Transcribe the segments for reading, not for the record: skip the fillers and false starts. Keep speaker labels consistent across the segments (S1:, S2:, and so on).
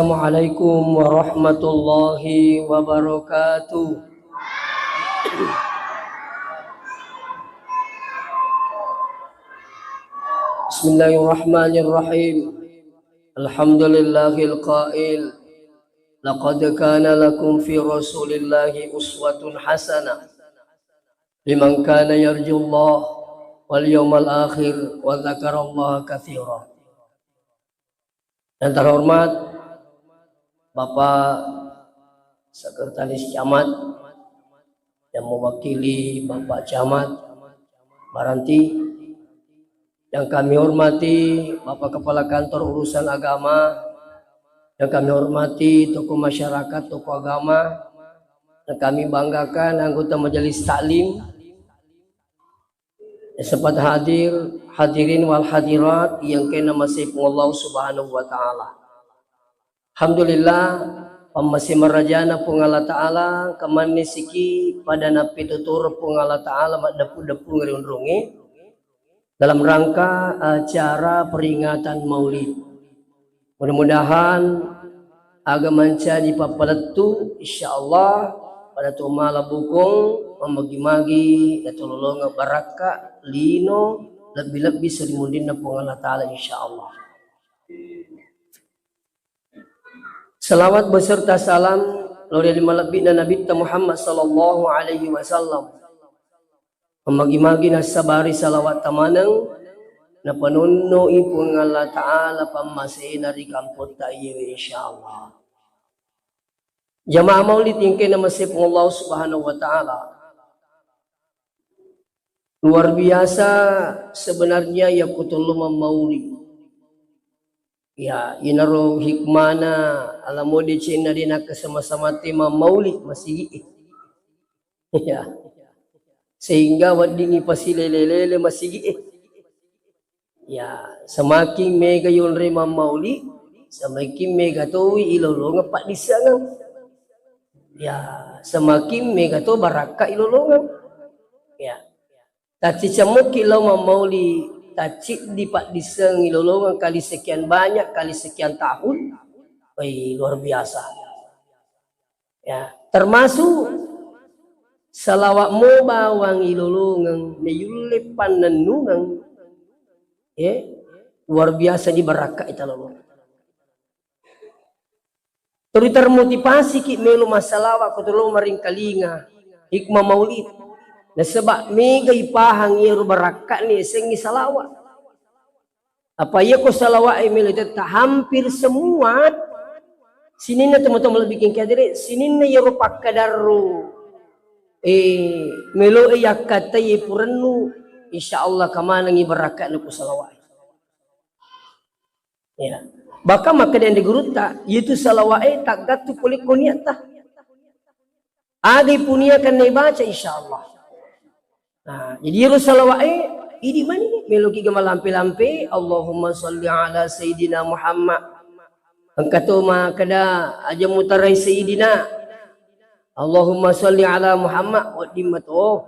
S1: Assalamualaikum warahmatullahi wabarakatuh. Bismillahirrahmanirrahim. Alhamdulillahil qail. Laqad kana lakum fi Rasulillahi uswatun hasanah liman kana yarjullah wal yawmal akhir wa dzakarallaha katsira. Yang terhormat Bapak Sekretaris Camat yang mewakili Bapak Camat Baranti, yang kami hormati Bapak Kepala Kantor Urusan Agama, yang kami hormati tokoh masyarakat, tokoh agama, dan kami banggakan anggota Majelis Taklim yang sempat hadir, hadirin wal hadirat yang kena masih Allah Subhanahu wa taala. Alhamdulillah masih merajana pun Allah Ta'ala kemani siki pada napi tutur pun Allah Ta'ala depu-depu ngerundrungi dalam rangka acara peringatan maulid. Mudah-mudahan agama di papaletu insyaallah pada tumala bukung memagi-magi dan tolong baraka lino lebih-lebih serimundina pun Allah Ta'ala insyaallah. Salawat beserta salam lori lima lebih dan Nabi Muhammad sallallahu alaihi wasallam. Memagi-magi nasabari salawat tamanang na panunui pun Allah Ta'ala pamasin dari kampung tayo insyaallah. Jamaah maulid yang kena masih pun Allah Subhanahu wa taala. Luar biasa sebenarnya ya kutulung maulid. Ya, inaro hikmana alamu di Cina dina kesama-sama tema maulid masih ya. Sehingga wadingi pasilelele masih ya, semakin mega yun rema maulid, semakin mega tuwi ilolong pak disangang. Ya, semakin mega tu baraka ilolongan. Ya. Tapi camuk kilau maulid tacik di pak diseng ilolongan kali sekian banyak, kali sekian tahun. Luar biasa. Ya, termasuk salawatmu bawang ilolongan neyule panenungan. Ya, luar biasa di baraka itu loh. Terus termotivasi ki melu masalah aku tolong maring kalinga hikmah maulid. Nah sebab mega ipahang ieu barakat ni sengi salawat. Apa ya ko salawat emil itu hampir semua sinina teman-teman bikin kadire sinina ya rupa kadaru melo ya kata ye purenu insyaallah kamana ngi barakat nu salawat. Ya. Bahkan maka yang digurunta itu salawat tak gatu kulit kuniata. Ada punya kan baca insyaallah. Nah, jadi salawat ini mana meloki gamal lampe-lampe Allahumma sholli ala sayyidina Muhammad. Angkatu ma kada aja mutarai sayyidina. Allahumma sholli ala Muhammad wa dimatu.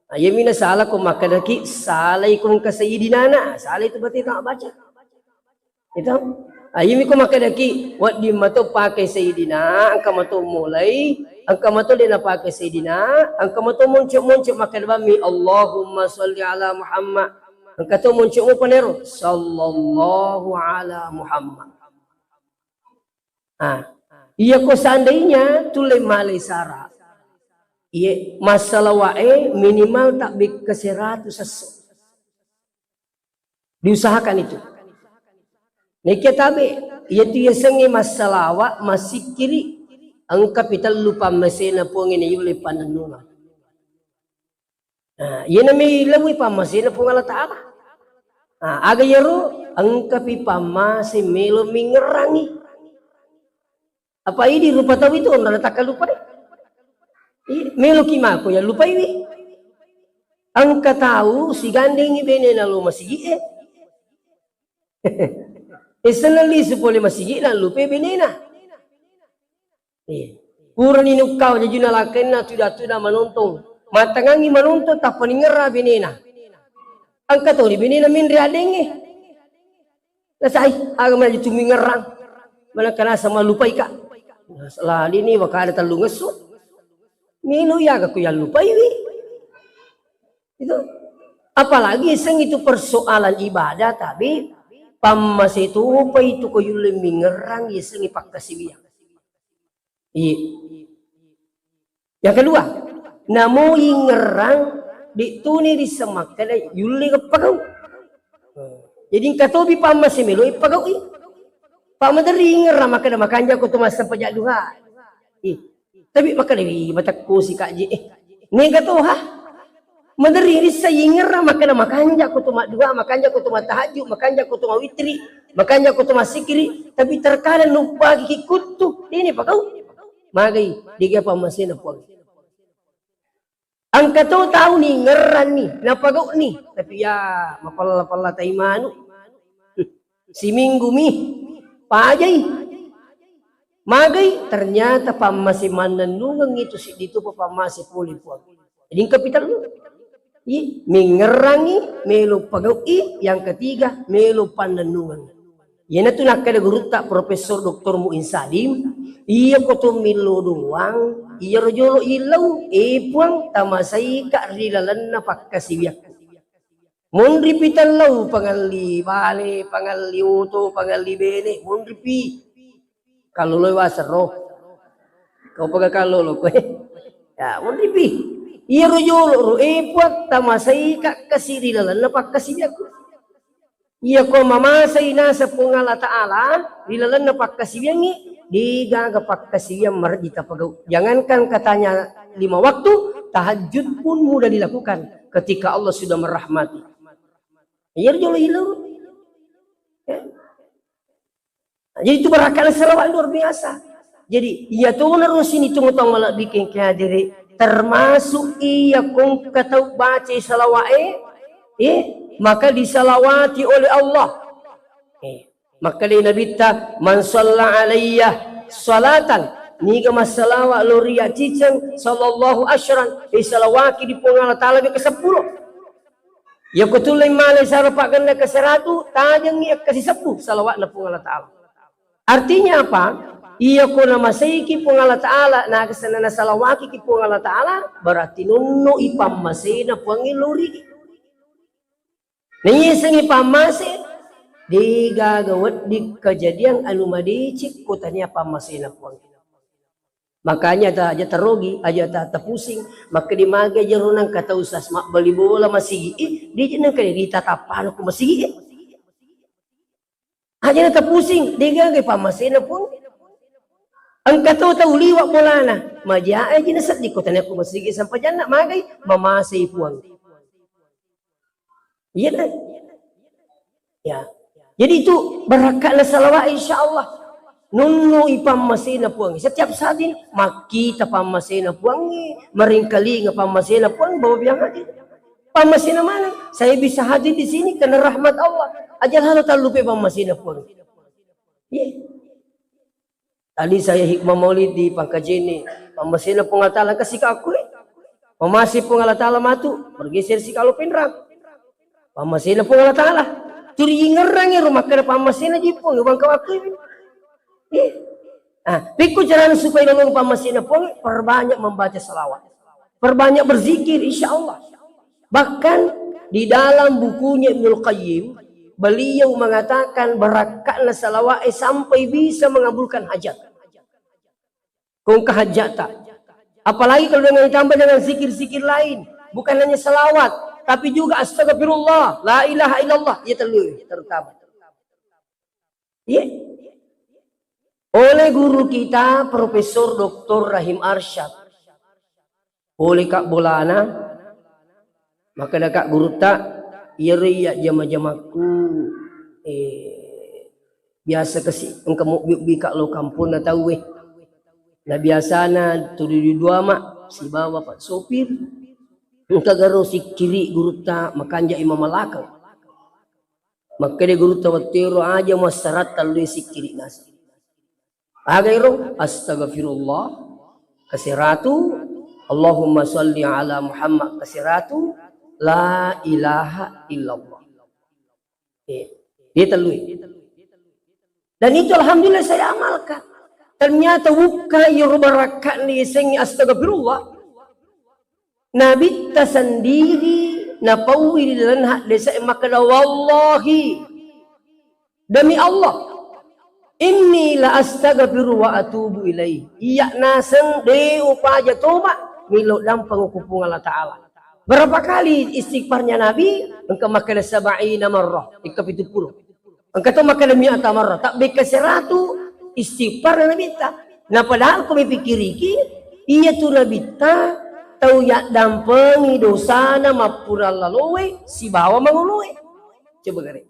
S1: Ayamina salah ko makadaki salaikum ka sayyidina na. Salah itu berarti tak baca. Itu ayami ko makadaki wa dimatu pakai sayyidina angka matu mulai angka matu dia nak pakai sayyidina angka matu muncul makadami Allahumma sholli ala Muhammad angka tu muncul panero sallallahu ala Muhammad. Iya ko seandainya tulai malai sara iya masalah wae minimal tak bik ke 100 diusahakan itu. Nek tabe yaitu yasengi masalah masih kiri ang kapital lupa masena po ngini yuli pananungan. Yan na may lawi pa masena po nga Ta'ala. Aga yaro ang kapipa masih melo mingerangi. Apa ini lupa tahu itu orang tak lupa deh. Melo kimako ya lupa ini. Ang katahu si gandeng ibene na lo masigi Isanali supole masigi na lupa benena. Kurang inukau jadi nalakan na tuda menonton. Matangangi menonton tak peningera benena. Angkat tu ni benena min riadenge. Nasai agama itu mingerang. mana kana sama lupai ka salah ini wakada talu ngesu minu ya aku yang lupai wi itu apalagi seng itu persoalan ibadah tapi pamas itu apa itu ko yulim mingerang iseng ipak kasibiang yang kedua namo ingerang dituni di semak kada yuli kapagaw jadi katobi pamas melo ipagaw pamadari ingerang makada makanja ko tumas sa pajak duha tapi makada batak ko si kaji nega to ha madari sa ingerang makada makanja ko tumas duha makanja ko tumas tahajud makanja ko tumas witri makanja ko tumas sikri tapi terkadang lupa kikutu ini pagaw magay diga pamasin na puwag ang kato tao ni ngeran ni napagaw ni tapi ya mapala-pala tayo mano si minggu mi pajay magay ternyata pamasiman nanungang itu si dito pa pamasi puli puwag jadi kapital mo mingerangi melo pagaw yang ketiga melo pananungang yan na ito nakadagurut Profesor Dr. Muin Salim iya ko tumilo doang iya rojolo ilaw puang tamasay ka rilalan na pagkasibiyak mon ripitan law pangali bale pangali uto pangali bene mon ripi kaluloy wasaro kau pagkakalolo ko ya mon ripi iya rojolo puang tamasay ka kasirilalan na pagkasibiyak iya ko mamasay na sa pungala ta'ala rilalan na pagkasibiyangi di gagapak kasiyam marjita pagaw. Jangankan katanya 5 waktu, tahajud pun mudah dilakukan ketika Allah sudah merahmati. Iya jolo hilau. Jadi itu berakal selawat luar biasa. Jadi iya tuh terus ini tunggu tong malah bikin kehadiri termasuk iya kong katau baca salawat maka disalawati oleh Allah. Maka di Nabi ta man shalla alayya salatan niga masalawa loria ciceng sallallahu asyran salawaki di pungala taala ke 10 ya kutulay malay sarapak ganda ke 100 tajang ni ke 10 salawat na pungala taala artinya apa iya ko na masayki pungala taala na kasana na salawaki ki pungala taala berarti nunno ipamasay na pangiluri niyisang ipamase di gagawat di kejadian anu madicik kutanya pamasina puang makanya ta aja terogi aja ta terpusing maka di maga jarunang kata usas mak beli bola masih di jeneng kaya di tatapan aku masih aja na terpusing di gagawat pamasina puang ang kata tahu liwak bolana maja aja na sat di kutanya aku masih sampai jana magay mamasay puang iya na ya jadi itu berakatlah salawat insyaAllah. Nunu ipam masina puangi. Setiap saat ini makita pamasina puangi. Meringkali nga pamasina puangi. Bawa bilang hadir. Pamasina mana? Saya bisa hadir di sini karena rahmat Allah. Ajal halo tak lupa pamasina puangi. Tadi saya hikmah maulid di Pangkajene. Pamasina pungatala kasih ke aku. Pamasi pungatala matu. Bergeser si kalau pinrang. Pamasina pungatala. Turi ngerang rumah kena pamasina jipong ubang kawakui. Piku jalan supaya nolong pamasina pong perbanyak membaca salawat. Perbanyak berzikir insyaallah. Bahkan di dalam bukunya Ibnul Qayyim beliau mengatakan berakatlah salawat sampai bisa mengabulkan hajat. Kung kahajatan. Apalagi kalau dengan ditambah dengan zikir-zikir lain, bukan hanya salawat. Tapi juga astagfirullah, la ilaha illallah, ia terutama. Oleh guru kita Profesor Dr. Rahim Arsyad. Oleh Kak Bolana, maka ada Kak guru tak, ia riak jama-jamaku, biasa kasih, engkau mau bika lo kampung na tahu na biasa na tuli di dua mak, si bawa pak sopir. Kagaro si kiri guru ta makanja imam malakang maka de guru ta watiro aja masarat talui si kiri nasi agairo astagfirullah kasiratu Allahumma sholli ala Muhammad kasiratu la ilaha illallah dia talui Dan itu alhamdulillah saya amalkan. Ternyata wuka yurbarakat ni sengi astagfirullah. Nabi ta sendiri na pawi di dalam hak desa makna wallahi demi Allah inni la astaghfiru wa atubu ilaih. Iya nasen de upaja tobat milo dampang kupung Allah Ta'ala. Berapa kali istighfarnya Nabi? Engkau makan 70 marrah, 70. Engkau tu makan 100 marrah, tak beka 100 istighfar Nabi ta. Nah padahal kami pikir iki, iya tu Nabi ta tahu ya dampengi dosa na mapura laluwe si bawa manguluwe. Coba kare.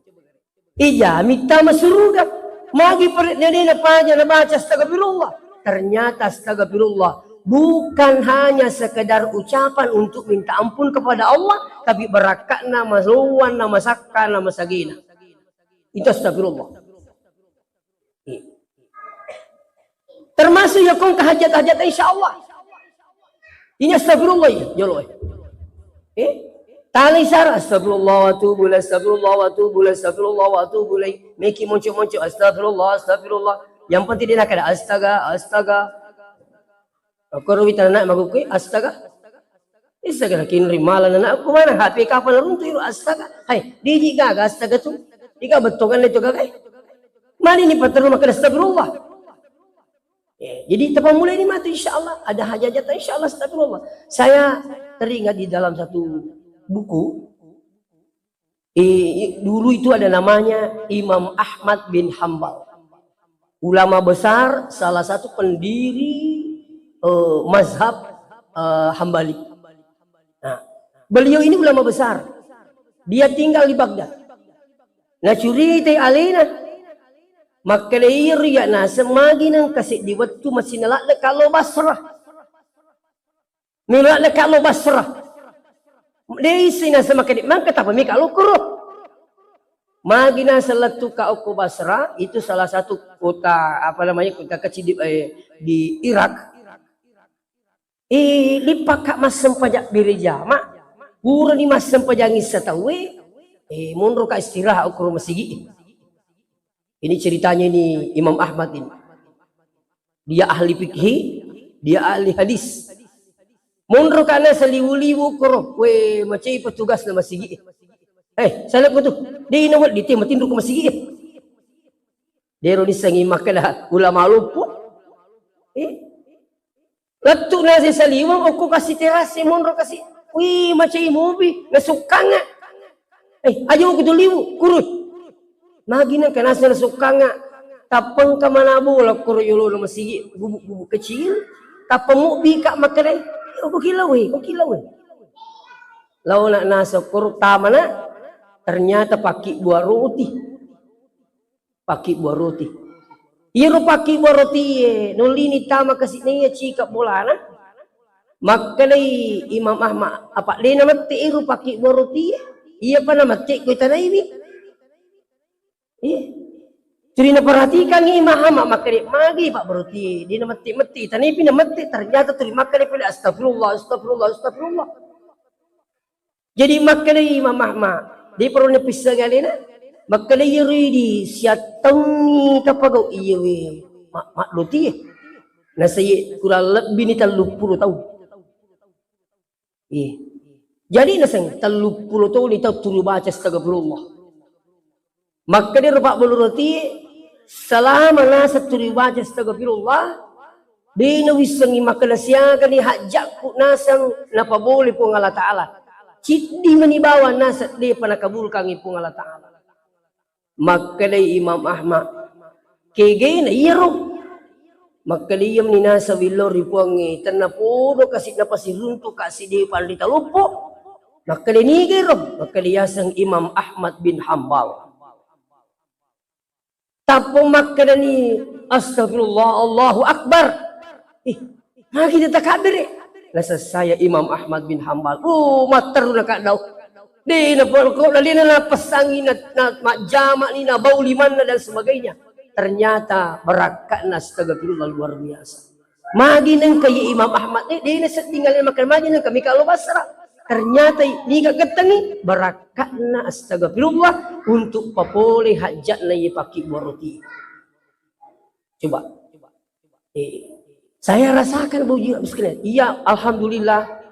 S1: Ija minta masuruga. Magi peritnya dia na baca astagfirullah. Ternyata astagfirullah bukan hanya sekedar ucapan untuk minta ampun kepada Allah, tapi berakat nama luan, nama sakka, nama sagina. Itu astagfirullah. Termasuk ya kong kehajat-hajat insyaAllah. Ini astagfirullah ya Allah. Tali sara astagfirullah wa atubu ilaih, astagfirullah wa atubu ilaih, astagfirullah wa atubu ilaih. Meki muncul-muncul astagfirullah, astagfirullah. Yang penting dia nak ada astaga. Kalau kita nak maguki astaga. Astaga kinri malan nak aku mana HP kapan runtuh astaga. Hai, diji gaga astaga tu. Ika betul kan itu gaga. Mari ni patru makan astagfirullah. Jadi tempat mulai ini mati insyaAllah. Ada hajat insyaAllah astagfirullah. Saya teringat di dalam satu buku. Dulu itu ada namanya Imam Ahmad bin Hambal. Ulama besar, salah satu pendiri mazhab Hambali. Nah, beliau ini ulama besar. Dia tinggal di Baghdad. Nah curita alina. Maka dia na semagi nang kasih di waktu masih nalak kalau Basrah. Nalak kalau Basrah. Dia isi na semakin maka apa mi kalau kuruh. Magi na salatu ka aku Basrah itu salah satu kota apa namanya kota kecil di Irak. Lipak kak masem pajak gereja mak. Pura ni masem pajangi satawe. Mundur ka istirahat aku masih. Ini ceritanya ini Imam Ahmad ini. Dia ahli fikih, dia ahli hadis. Mundur kana seliwu-liwu koro, we macam petugas na masigi. Salah ko tu. Di nawal di tim tindu ko masigi. Dero ni sangi makala ulama lupu. Latu na sa saliwang ako kasi terasi mundur kasi. Wi macam movie nasukanga. Ayo ko tuliwu kurut. Magina kana sa nasukang nga tapang ka manabo la kuryulo na masigi bubuk-bubuk kecil tapang mo bika makare ko kilaw. Law na nasa kur tama na ternyata paki buah roti. Iro paki buah roti nulini tama kasi niya chika bolana makalay Imam Ahmad apa le na mati iro paki buah roti iya pa na mati ko tanay ni. Jadi nak perhatikan ni Imam makari magi pak berarti dia nak mati tani pina mati ternyata terima kali pada astagfirullah. Jadi makari Imam Ahmad dia perlu pisah kali na makari yuri di siatang ni tapagaw iyewe mak luti na saya kurang lebih ni 30 tahun. Jadi nasang 30 tahun ni tahu turu baca astagfirullah. Maka dia rupak bulu roti selama nasa turi baca astagfirullah di nawisangi maka nasiaga ni hajak ku nasang napa boleh pun Allah Ta'ala cidi manibawa nasa dia panakabulkan ipung Allah Ta'ala. Maka dia Imam Ahmad kege na iyaro maka dia ni nasa wilor ipuangi tanapodo kasih napasirunto kasih dia palita lupo maka dia nigero maka dia sang Imam Ahmad bin Hambal. Tapong makna ni astagfirullah Allahu Akbar. Kita tak kabir. Nasa saya Imam Ahmad bin Hambal. Matar na ka daw. Di na po ko dali na pasangin na jamak ni na bau liman na dan sebagainya. Ternyata berakat na astagfirullah luar biasa. Magi nang kay Imam Ahmad di na sa tinggal makan magi nang kami kalau Basra. Ternyata ni kagetangi berakat na astagfirullah untuk papole hajat na ipaki boroti. Coba. Saya rasakan bau jinak sekalian. Iya, alhamdulillah.